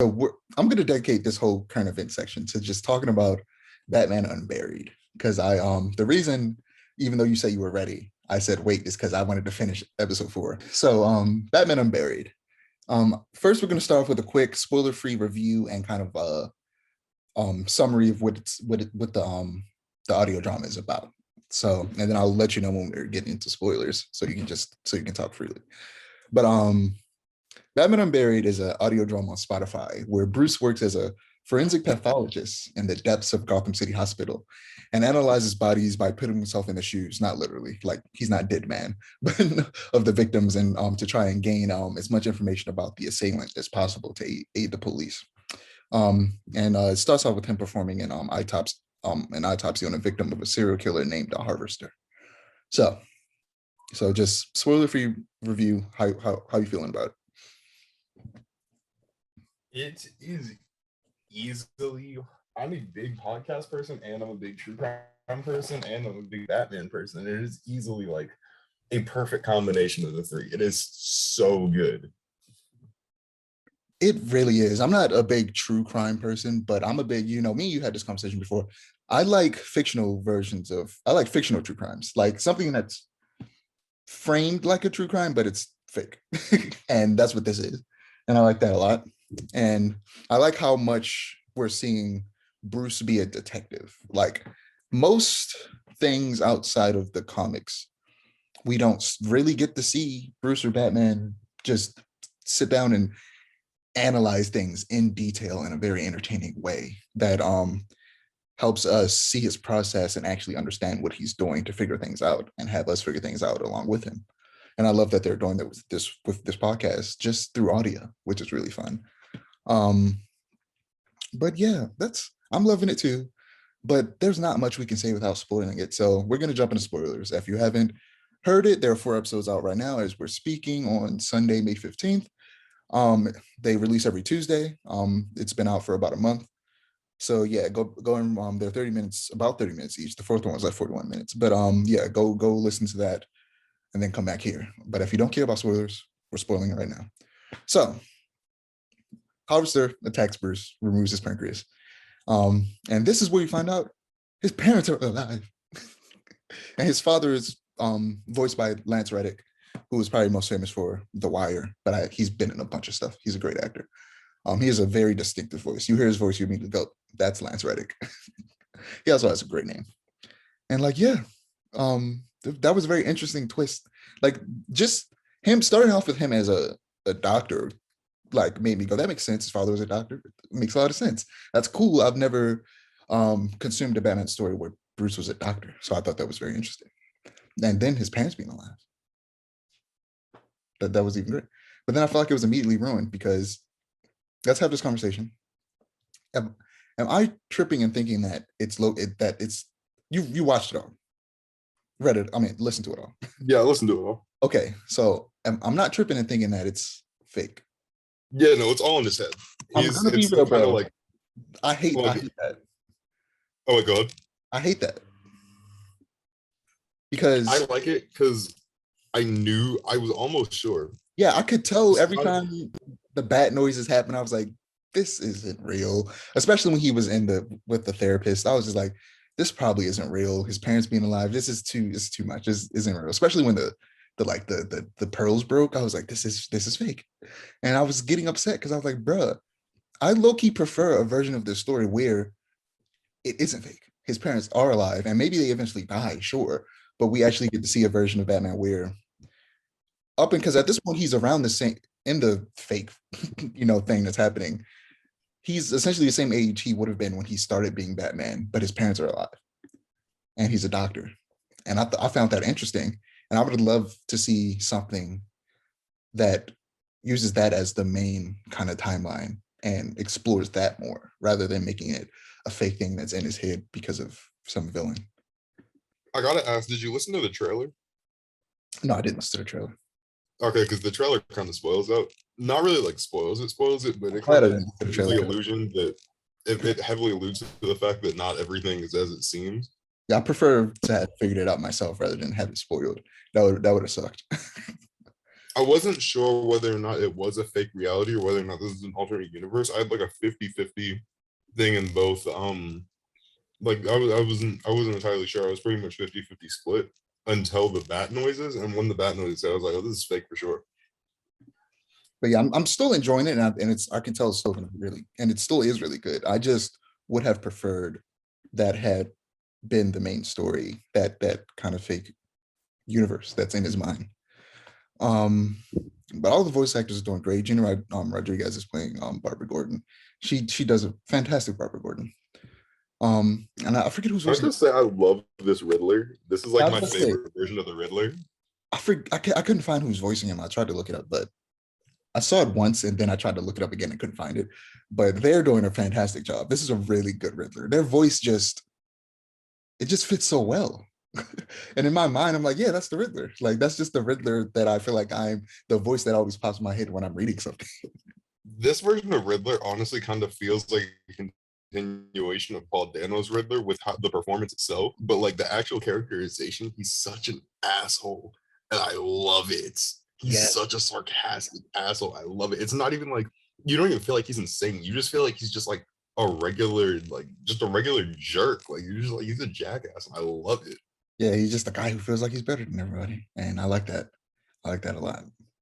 I'm going to dedicate this whole current event section to just talking about Batman Unburied because the reason, even though you say you were ready, I said wait is because I wanted to finish episode 4. So Batman Unburied. First we're going to start off with a quick spoiler-free review and kind of summary of what the audio drama is about. So, and then I'll let you know when we're getting into spoilers, so you can talk freely. But Batman Unburied is an audio drama on Spotify where Bruce works as a forensic pathologist in the depths of Gotham City Hospital and analyzes bodies by putting himself in the shoes, not literally, like he's not dead man, but of the victims, and to try and gain as much information about the assailant as possible to aid the police. It starts off with him performing an autopsy on a victim of a serial killer named the Harvester. So just spoiler-free review. How you feeling about it? It is easily. I'm a big podcast person, and I'm a big true crime person, and I'm a big Batman person. It is easily like a perfect combination of the three. It is so good. It really is. I'm not a big true crime person, but I'm a big, you had this conversation before. I like fictional true crimes, like something that's framed like a true crime, but it's fake. And that's what this is. And I like that a lot. And I like how much we're seeing Bruce be a detective. Like most things outside of the comics, we don't really get to see Bruce or Batman just sit down and analyze things in detail in a very entertaining way that helps us see his process and actually understand what he's doing to figure things out and have us figure things out along with him. And I love that they're doing that with this podcast just through audio, which is really fun. But yeah, I'm loving it too. But there's not much we can say without spoiling it. So we're going to jump into spoilers. If you haven't heard it, there are 4 episodes out right now as we're speaking on Sunday, May 15th. They release every Tuesday. It's been out for about a month. So yeah, go and they're 30 minutes, about 30 minutes each. The 4th one was like 41 minutes. But yeah, go listen to that and then come back here. But if you don't care about spoilers, we're spoiling it right now. So Harvester attacks Bruce, removes his pancreas. And this is where you find out his parents are alive. And his father is voiced by Lance Reddick, who is probably most famous for The Wire, but he's been in a bunch of stuff. He's a great actor. He has a very distinctive voice. You hear his voice, you immediately go, that's Lance Reddick. He also has a great name. And that was a very interesting twist. Like just him starting off with him as a doctor, like made me go, that makes sense. His father was a doctor. It makes a lot of sense. That's cool. I've never consumed a Batman story where Bruce was a doctor. So I thought that was very interesting. And then his parents being alive. That was even great. But then I felt like it was immediately ruined because let's have this conversation. Am I tripping and thinking that you watched it all? Read it, listened to it all. Yeah, I listened to it all. Okay, so I'm not tripping and thinking that it's fake. Yeah, no, it's all in his head. I'm gonna be real, bro. Like, I hate that. Oh my god. I hate that. Because I like it because I was almost sure. Yeah, I could tell every time the bat noises happen, I was like, this isn't real. Especially when he was with the therapist. I was just like, this probably isn't real. His parents being alive, this is too much. This isn't real. Especially when the pearls broke. I was like, this is fake. And I was getting upset because I was like, bruh, I low-key prefer a version of this story where it isn't fake. His parents are alive and maybe they eventually die, sure. But we actually get to see a version of Batman where because at this point he's around the same in the fake, thing that's happening. He's essentially the same age he would have been when he started being Batman, but his parents are alive, and he's a doctor. And I found that interesting, and I would love to see something that uses that as the main kind of timeline and explores that more rather than making it a fake thing that's in his head because of some villain. I gotta ask, did you listen to the trailer? No, I didn't listen to the trailer. Okay, because the trailer kind of spoils out. Not really like spoils it, but it kind of gives the illusion that it heavily alludes to the fact that not everything is as it seems. Yeah, I prefer to have figured it out myself rather than have it spoiled. That would have sucked. I wasn't sure whether or not it was a fake reality or whether or not this is an alternate universe. I had like a 50-50 thing in both. Like I wasn't entirely sure. I was pretty much 50-50 split until the bat noises. And when the bat noises, I was like, oh, this is fake for sure. But yeah, I'm still enjoying it, and it's I can tell it's still gonna be really, and it still is really good. I just would have preferred that had been the main story, that kind of fake universe that's in his mind. Um, but all the voice actors are doing great. Gina Rodriguez is playing Barbara Gordon. She does a fantastic Barbara Gordon. And I forget who's I have voicing to it. say, I love this Riddler. This is I like was my gonna say, favorite version of the Riddler. I couldn't find who's voicing him. I tried to look it up, but I saw it once and then I tried to look it up again and couldn't find it. But they're doing a fantastic job. This is a really good Riddler. Their voice just fits so well. And in my mind, I'm like, yeah, that's the Riddler. Like that's just the Riddler that I feel like I'm the voice that always pops in my head when I'm reading something. This version of Riddler honestly kind of feels like a continuation of Paul Dano's Riddler with the performance itself, but like the actual characterization, he's such an asshole, and I love it. He's Yes. such a sarcastic asshole. I love it. It's not even like you don't even feel like he's insane. You just feel like he's just like a regular, like just a regular jerk. Like you're just like he's a jackass. I love it. Yeah, he's just a guy who feels like he's better than everybody. And I like that. I like that a lot.